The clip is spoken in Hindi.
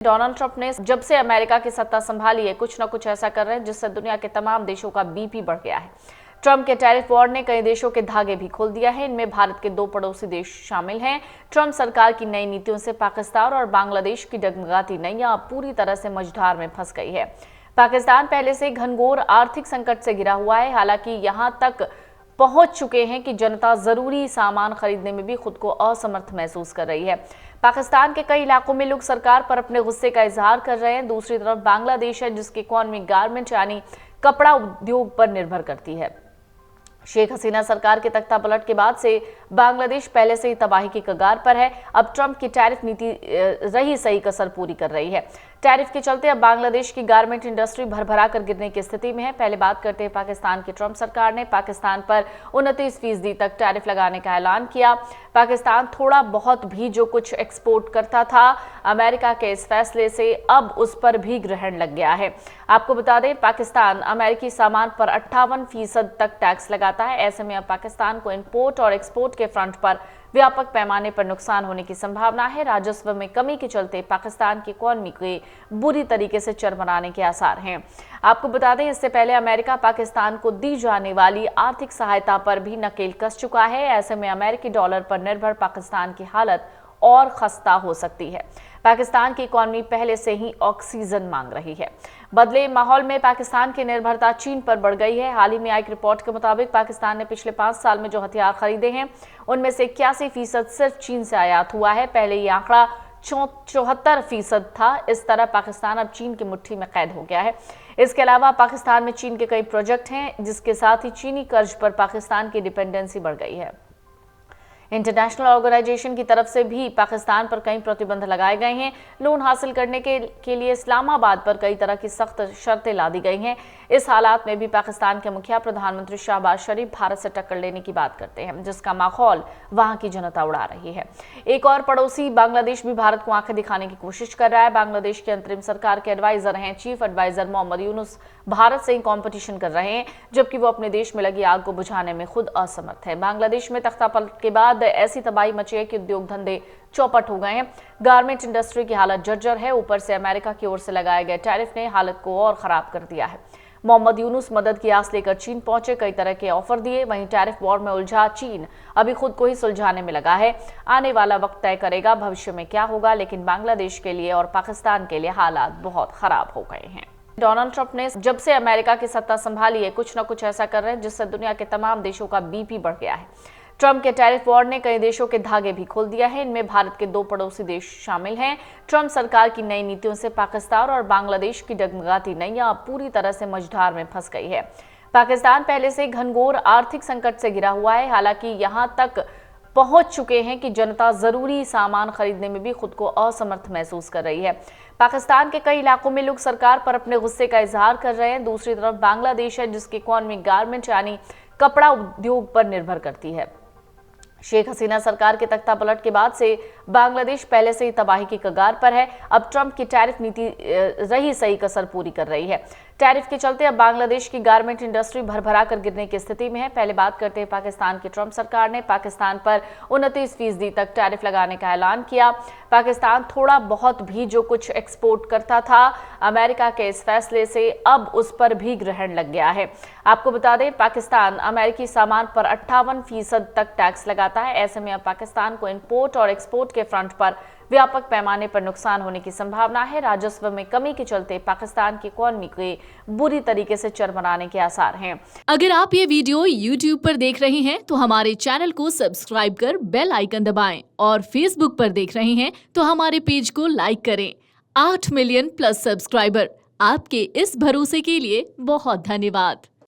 डोनाल्ड ट्रंप ने जब से अमेरिका की सत्ता संभाली है कुछ न कुछ ऐसा कर रहे हैं जिससे दुनिया के तमाम देशों का बीपी बढ़ गया है। ट्रंप के टैरिफ वॉर ने कई देशों के धागे भी खोल दिया है। इनमें भारत के 2 पड़ोसी देश शामिल हैं। ट्रंप सरकार की नई नीतियों से पाकिस्तान और बांग्लादेश की डगमगाती नैया अब पूरी तरह से मझधार में फंस गई है। पाकिस्तान पहले से घनघोर आर्थिक संकट से घिरा हुआ है। हालांकि यहां तक पहुंच चुके हैं कि जनता जरूरी सामान खरीदने में भी खुद को असमर्थ महसूस कर रही है। पाकिस्तान के कई इलाकों में लोग सरकार पर अपने गुस्से का इजहार कर रहे हैं। दूसरी तरफ बांग्लादेश है जिसकी इकॉनमी गारमेंट यानी कपड़ा उद्योग पर निर्भर करती है। शेख हसीना सरकार के तख्तापलट के बाद से बांग्लादेश पहले से ही तबाही की कगार पर है। अब ट्रंप की टैरिफ नीति रही सही कसर पूरी कर रही है। टैरिफ के चलते अब बांग्लादेश की गारमेंट इंडस्ट्री भरभरा कर गिरने की स्थिति में है। पहले बात करते हैं पाकिस्तान की। ट्रंप सरकार ने पाकिस्तान पर 29% तक टैरिफ लगाने का ऐलान किया। पाकिस्तान थोड़ा बहुत भी जो कुछ एक्सपोर्ट करता था अमेरिका के इस फैसले से अब उस पर भी ग्रहण लग गया है। आपको बता दें पाकिस्तान अमेरिकी सामान पर 58% तक टैक्स लगाता है। ऐसे में अब पाकिस्तान को इंपोर्ट और एक्सपोर्ट के फ्रंट पर व्यापक पैमाने पर नुकसान होने की संभावना है। राजस्व में कमी के चलते पाकिस्तान की इकॉनमी के बुरी तरीके से चरमराने के आसार हैं। आपको बता दें इससे पहले अमेरिका पाकिस्तान को दी जाने वाली आर्थिक सहायता पर भी नकेल कस चुका है। ऐसे में अमेरिकी डॉलर पर निर्भर पाकिस्तान की हालत और खस्ता हो सकती है। पाकिस्तान की इकॉनमी पहले से ही ऑक्सीजन मांग रही है। बदले माहौल में पाकिस्तान की निर्भरता चीन पर बढ़ गई है। हाल ही में आई रिपोर्ट के मुताबिक पाकिस्तान ने पिछले 5 साल में जो हथियार खरीदे हैं उनमें से 81% सिर्फ चीन से आयात हुआ है। पहले ये आंकड़ा 74% था। इस तरह पाकिस्तान अब चीन की मुट्ठी में कैद हो गया है। इसके अलावा पाकिस्तान में चीन के कई प्रोजेक्ट हैं जिसके साथ ही चीनी कर्ज पर पाकिस्तान की डिपेंडेंसी बढ़ गई है। इंटरनेशनल ऑर्गेनाइजेशन की तरफ से भी पाकिस्तान पर कई प्रतिबंध लगाए गए हैं। लोन हासिल करने के लिए इस्लामाबाद पर कई तरह की सख्त शर्तें ला दी गई हैं। इस हालात में भी पाकिस्तान के मुखिया प्रधानमंत्री शहबाज शरीफ भारत से टक्कर लेने की बात करते हैं जिसका माहौल वहां की जनता उड़ा रही है। एक और पड़ोसी बांग्लादेश भी भारत को आंखें दिखाने की कोशिश कर रहा है। बांग्लादेश की अंतरिम सरकार के एडवाइजर हैं चीफ एडवाइजर मोहम्मद यूनुस भारत से ही कंपटीशन कर रहे हैं जबकि वो अपने देश में लगी आग को बुझाने में खुद असमर्थ है। बांग्लादेश में तख्तापलट के बाद ऐसी तबाही मची है कि उद्योग धंधे चौपट हो गए हैं। गारमेंट इंडस्ट्री की हालत जर्जर है। ऊपर से अमेरिका की ओर से लगाए गए टैरिफ ने हालत को और खराब कर दिया है। मोहम्मद यूनुस मदद की आस लेकर चीन पहुंचे, कई तरह के ऑफर दिए। वहीं टैरिफ वॉर में उलझा चीन अभी खुद को ही सुलझाने में लगा है। आने वाला वक्त तय करेगा भविष्य में क्या होगा, लेकिन बांग्लादेश के लिए और पाकिस्तान के लिए हालात बहुत खराब हो गए हैं। डोनाल्ड ट्रंप ने जब से अमेरिका की सत्ता संभाली है कुछ न कुछ ऐसा कर रहे हैं जिससे दुनिया के तमाम देशों का बीपी बढ़ गया है। ट्रंप के टैरिफ वॉर ने कई देशों के धागे भी खोल दिया है। इनमें भारत के 2 पड़ोसी देश शामिल हैं। ट्रंप सरकार की नई नीतियों से पाकिस्तान और बांग्लादेश की डगमगाती नैया अब पूरी तरह से मझधार में फंस गई है। पाकिस्तान पहले से घनघोर आर्थिक संकट से घिरा हुआ है। हालांकि यहां तक पहुंच चुके हैं कि जनता जरूरी सामान खरीदने में भी खुद को असमर्थ महसूस कर रही है। पाकिस्तान के कई इलाकों में लोग सरकार पर अपने गुस्से का इजहार कर रहे हैं। दूसरी तरफ बांग्लादेश है जिसकी इकॉनमी गारमेंट यानी कपड़ा उद्योग पर निर्भर करती है। शेख हसीना सरकार के तख्तापलट के बाद से बांग्लादेश पहले से ही तबाही की कगार पर है। अब ट्रंप की टैरिफ नीति रही सही कसर पूरी कर रही है। टैरिफ के चलते अब बांग्लादेश की गारमेंट इंडस्ट्री भरभरा कर गिरने की स्थिति में है। पहले बात करते हैं पाकिस्तान की। ट्रंप सरकार ने पाकिस्तान पर 29% तक टैरिफ लगाने का ऐलान किया। पाकिस्तान थोड़ा बहुत भी जो कुछ एक्सपोर्ट करता था अमेरिका के इस फैसले से अब उस पर भी ग्रहण लग गया है। आपको बता दें पाकिस्तान अमेरिकी सामान पर 58% तक टैक्स लगाता है। ऐसे में अब पाकिस्तान को इंपोर्ट और एक्सपोर्ट के फ्रंट पर व्यापक पैमाने पर नुकसान होने की संभावना है। राजस्व में कमी के चलते पाकिस्तान की इकॉनमी के बुरी तरीके से चरमराने के आसार हैं। अगर आप ये वीडियो YouTube पर देख रहे हैं तो हमारे चैनल को सब्सक्राइब कर बेल आइकन दबाएं और Facebook पर देख रहे हैं तो हमारे पेज को लाइक करें। 8 मिलियन प्लस सब्सक्राइबर, आपके इस भरोसे के लिए बहुत धन्यवाद।